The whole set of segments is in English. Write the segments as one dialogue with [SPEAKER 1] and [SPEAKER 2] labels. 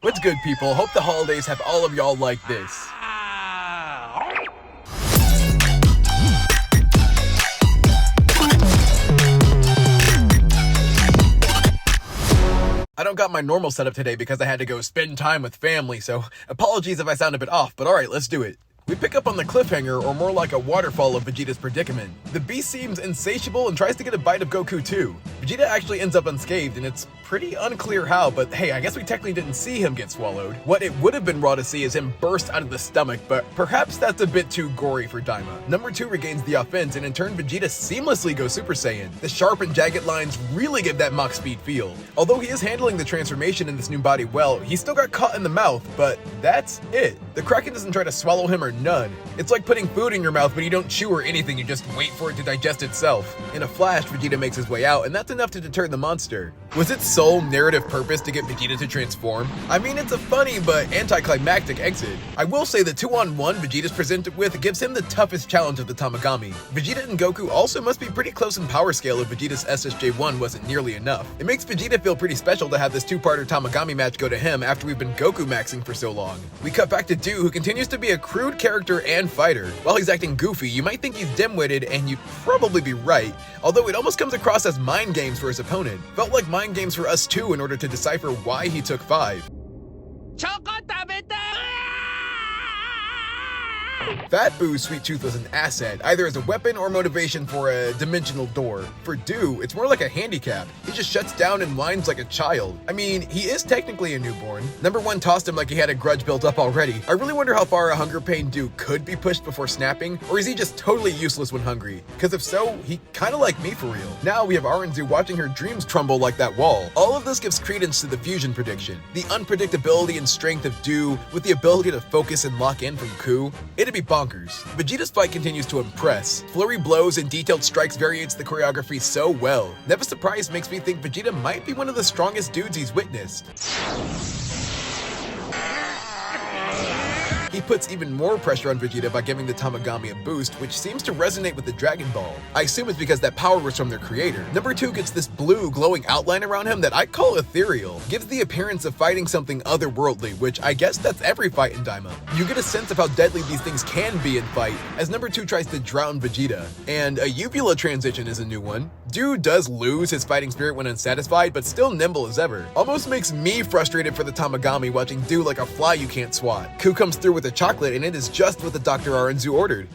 [SPEAKER 1] What's good, people? Hope the holidays have all of y'all like this. I don't got my normal setup today because I had to go spend time with family, so apologies if I sound a bit off, but alright, let's do it. We pick up on the cliffhanger, or more like a waterfall of Vegeta's predicament. The beast seems insatiable and tries to get a bite of Goku too. Vegeta actually ends up unscathed, and it's pretty unclear how, but hey, I guess we technically didn't see him get swallowed. What it would have been raw to see is him burst out of the stomach, but perhaps that's a bit too gory for Daima. Number 2 regains the offense, and in turn Vegeta seamlessly goes Super Saiyan. The sharp and jagged lines really give that Mach speed feel. Although he is handling the transformation in this new body well, he still got caught in the mouth, but that's it. The Kraken doesn't try to swallow him or none. It's like putting food in your mouth, but you don't chew or anything, you just wait for it to digest itself. In a flash, Vegeta makes his way out, and that's enough to deter the monster. Was its sole narrative purpose to get Vegeta to transform? I mean, it's a funny but anticlimactic exit. I will say the 2-on-1 Vegeta's presented with gives him the toughest challenge of the Tamagami. Vegeta and Goku also must be pretty close in power scale if Vegeta's SSJ1 wasn't nearly enough. It makes Vegeta feel pretty special to have this two-parter Tamagami match go to him after we've been Goku maxing for so long. We cut back to Do, who continues to be a crude character and fighter. While he's acting goofy, you might think he's dim-witted, and you'd probably be right, although it almost comes across as mind games for his opponent. Felt like mind games for us too in order to decipher why he took 5. Fat Boo's Sweet Tooth was an asset, either as a weapon or motivation for a dimensional door. For Do, it's more like a handicap. He just shuts down and whines like a child. I mean, he is technically a newborn. Number 1 tossed him like he had a grudge built up already. I really wonder how far a hunger pain Do could be pushed before snapping, or is he just totally useless when hungry? Because if so, he kinda like me for real. Now we have Aranzu watching her dreams crumble like that wall. All of this gives credence to the fusion prediction. The unpredictability and strength of Do, with the ability to focus and lock in from Ku, it'd be bonkers. Vegeta's fight continues to impress. Flurry blows and detailed strikes variates the choreography so well. Never Surprise makes me think Vegeta might be one of the strongest dudes he's witnessed. He puts even more pressure on Vegeta by giving the Tamagami a boost, which seems to resonate with the Dragon Ball. I assume it's because that power was from their creator. Number 2 gets this blue glowing outline around him that I call ethereal. Gives the appearance of fighting something otherworldly, which I guess that's every fight in Daima. You get a sense of how deadly these things can be in fight, as number 2 tries to drown Vegeta. And a uvula transition is a new one. Dude does lose his fighting spirit when unsatisfied, but still nimble as ever. Almost makes me frustrated for the Tamagami watching Do like a fly you can't swat. Ku comes through with a chocolate, and it is just what the Dr. Aranzu ordered.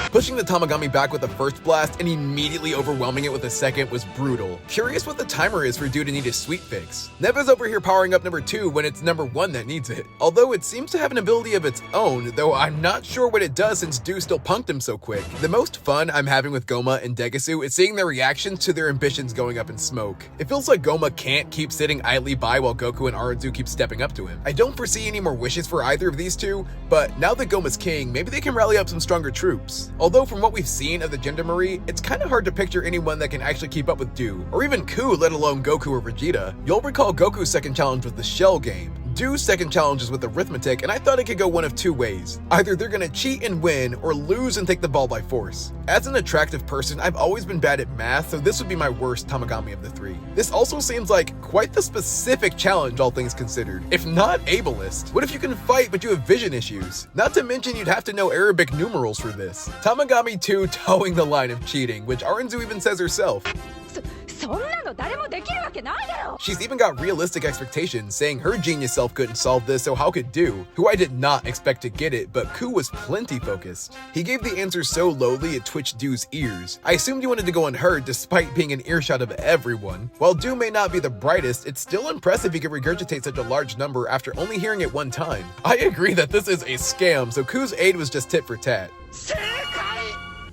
[SPEAKER 1] Pushing the Tamagami back with the first blast and immediately overwhelming it with the second was brutal. Curious what the timer is for Do to need a sweet fix. Neva's over here powering up number 2 when it's number 1 that needs it. Although it seems to have an ability of its own, though I'm not sure what it does since Do still punked him so quick. The most fun I'm having with Goma and Degasu is seeing their reactions to their ambitions going up in smoke. It feels like Goma can't keep sitting idly by while Goku and Aranzu keep stepping up to him. I don't foresee any more wishes for either of these two, but now that Goma's king, maybe they can rally up some stronger troops. Although from what we've seen of the Gendarmerie, it's kinda hard to picture anyone that can actually keep up with Do, or even Ku, let alone Goku or Vegeta. You'll recall Goku's second challenge was the Shell game. Do's second challenge is with arithmetic, and I thought it could go one of 2 ways. Either they're gonna cheat and win, or lose and take the ball by force. As an attractive person, I've always been bad at math, so this would be my worst Tamagami of the 3. This also seems like quite the specific challenge, all things considered, if not ableist. What if you can fight but you have vision issues? Not to mention you'd have to know Arabic numerals for this. Tamagami 2 towing the line of cheating, which Aranzu even says herself. She's even got realistic expectations, saying her genius self couldn't solve this, so how could Do, who I did not expect to get it, but Ku was plenty focused. He gave the answer so lowly it twitched Do's ears. I assumed he wanted to go unheard despite being an earshot of everyone. While Do may not be the brightest, it's still impressive he could regurgitate such a large number after only hearing it one time. I agree that this is a scam, so Ku's aid was just tit for tat.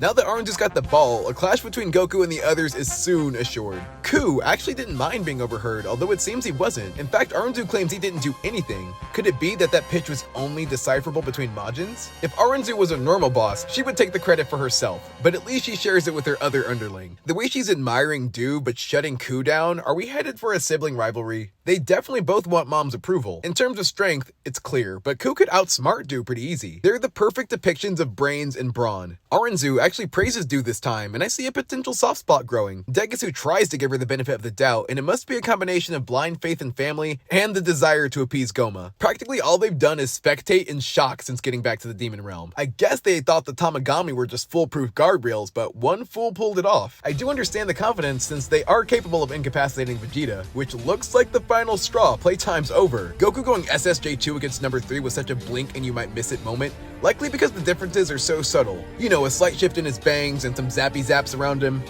[SPEAKER 1] Now that Aranzu's got the ball, a clash between Goku and the others is soon assured. Ku actually didn't mind being overheard, although it seems he wasn't. In fact, Aranzu claims he didn't do anything. Could it be that that pitch was only decipherable between Majins? If Aranzu was a normal boss, she would take the credit for herself, but at least she shares it with her other underling. The way she's admiring Do but shutting Ku down, are we headed for a sibling rivalry? They definitely both want mom's approval. In terms of strength, it's clear, but Ku could outsmart Du pretty easy. They're the perfect depictions of brains and brawn. Aranzu actually praises Du this time, and I see a potential soft spot growing. Degisu tries to give her the benefit of the doubt, and it must be a combination of blind faith in family and the desire to appease Goma. Practically all they've done is spectate in shock since getting back to the demon realm. I guess they thought the Tamagami were just foolproof guardrails, but one fool pulled it off. I do understand the confidence since they are capable of incapacitating Vegeta, which looks like the final straw. Playtime's over. Goku going SSJ2 against number 3 was such a blink and you might miss it moment, likely because the differences are so subtle. You know, a slight shift in his bangs and some zappy zaps around him.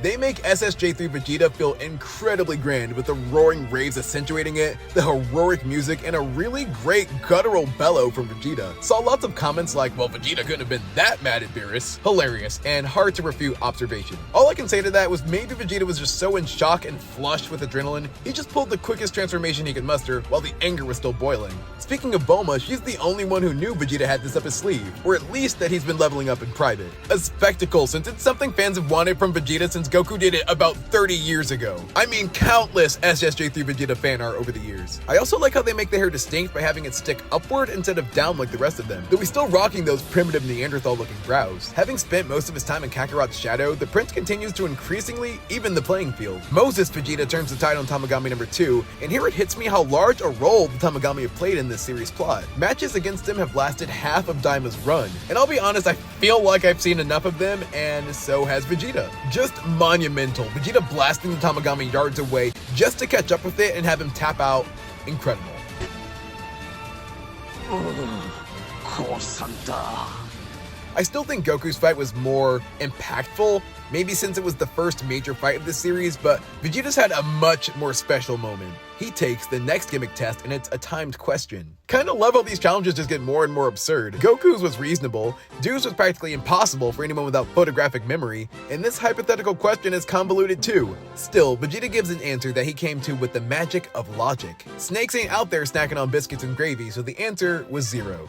[SPEAKER 1] They make SSJ3 Vegeta feel incredibly grand with the roaring raves accentuating it, the heroic music, and a really great guttural bellow from Vegeta. Saw lots of comments like, well, Vegeta couldn't have been that mad at Beerus. Hilarious and hard to refute observation. All I can say to that was maybe Vegeta was just so in shock and flushed with adrenaline, he just pulled the quickest transformation he could muster while the anger was still boiling. Speaking of Bulma, she's the only one who knew Vegeta had this up his sleeve, or at least that he's been leveling up in private. A spectacle, since it's something fans have wanted from Vegeta since Goku did it about 30 years ago. I mean, countless SSJ3 Vegeta fan art over the years. I also like how they make the hair distinct by having it stick upward instead of down like the rest of them, though he's still rocking those primitive Neanderthal looking brows. Having spent most of his time in Kakarot's shadow, the prince continues to increasingly even the playing field. Moses Vegeta turns the tide on Tamagami number 2, and here it hits me how large a role the Tamagami have played in this series plot. Matches against them have lasted half of Daima's run, and I'll be honest, I feel like I've seen enough of them, and so has Vegeta. Just monumental. Vegeta blasting the Tamagami yards away just to catch up with it and have him tap out. Incredible. I still think Goku's fight was more impactful, maybe since it was the first major fight of this series, but Vegeta's had a much more special moment. He takes the next gimmick test and it's a timed question. Kinda love how these challenges just get more and more absurd. Goku's was reasonable, Du's was practically impossible for anyone without photographic memory, and this hypothetical question is convoluted too. Still, Vegeta gives an answer that he came to with the magic of logic. Snakes ain't out there snacking on biscuits and gravy, so the answer was 0.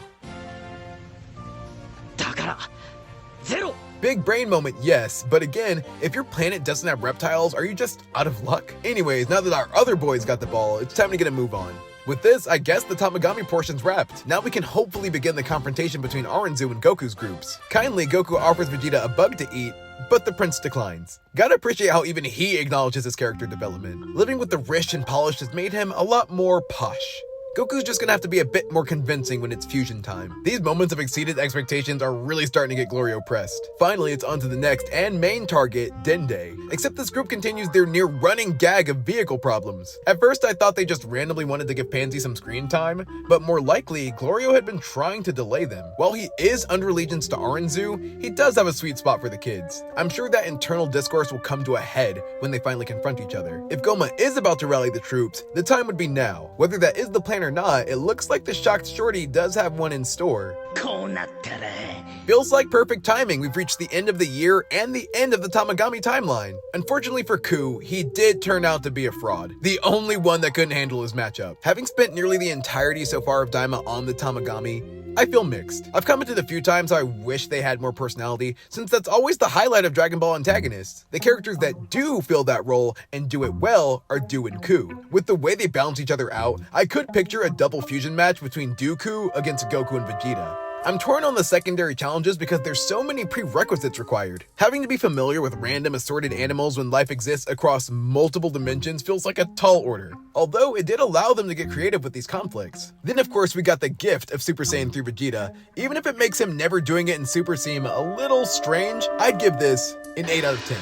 [SPEAKER 1] Big brain moment, yes, but again, if your planet doesn't have reptiles, are you just out of luck? Anyways, now that our other boys got the ball, it's time to get a move on. With this, I guess the Tamagami portion's wrapped. Now we can hopefully begin the confrontation between Aranzu and Goku's groups. Kindly, Goku offers Vegeta a bug to eat, but the prince declines. Gotta appreciate how even he acknowledges his character development. Living with the rich and polished has made him a lot more posh. Goku's just gonna have to be a bit more convincing when it's fusion time. These moments of exceeded expectations are really starting to get Glorio pressed. Finally, it's on to the next and main target, Dende. Except this group continues their near running gag of vehicle problems. At first, I thought they just randomly wanted to give Pansy some screen time, but more likely, Glorio had been trying to delay them. While he is under allegiance to Aranzu, he does have a sweet spot for the kids. I'm sure that internal discourse will come to a head when they finally confront each other. If Goma is about to rally the troops, the time would be now. Whether that is the plan or not, it looks like the shocked shorty does have one in store. Feels like perfect timing. We've reached the end of the year and the end of the Tamagami timeline. Unfortunately for Ku, he did turn out to be a fraud. The only one that couldn't handle his matchup. Having spent nearly the entirety so far of Daima on the Tamagami, I feel mixed. I've commented a few times how I wish they had more personality, since that's always the highlight of Dragon Ball antagonists. The characters that do fill that role and do it well are Du and Ku. With the way they balance each other out, I could picture a double fusion match between Du-Ku against Goku and Vegeta. I'm torn on the secondary challenges because there's so many prerequisites required. Having to be familiar with random assorted animals when life exists across multiple dimensions feels like a tall order, although it did allow them to get creative with these conflicts. Then of course we got the gift of Super Saiyan 3 Vegeta. Even if it makes him never doing it in Super seem a little strange, I'd give this an 8 out of 10.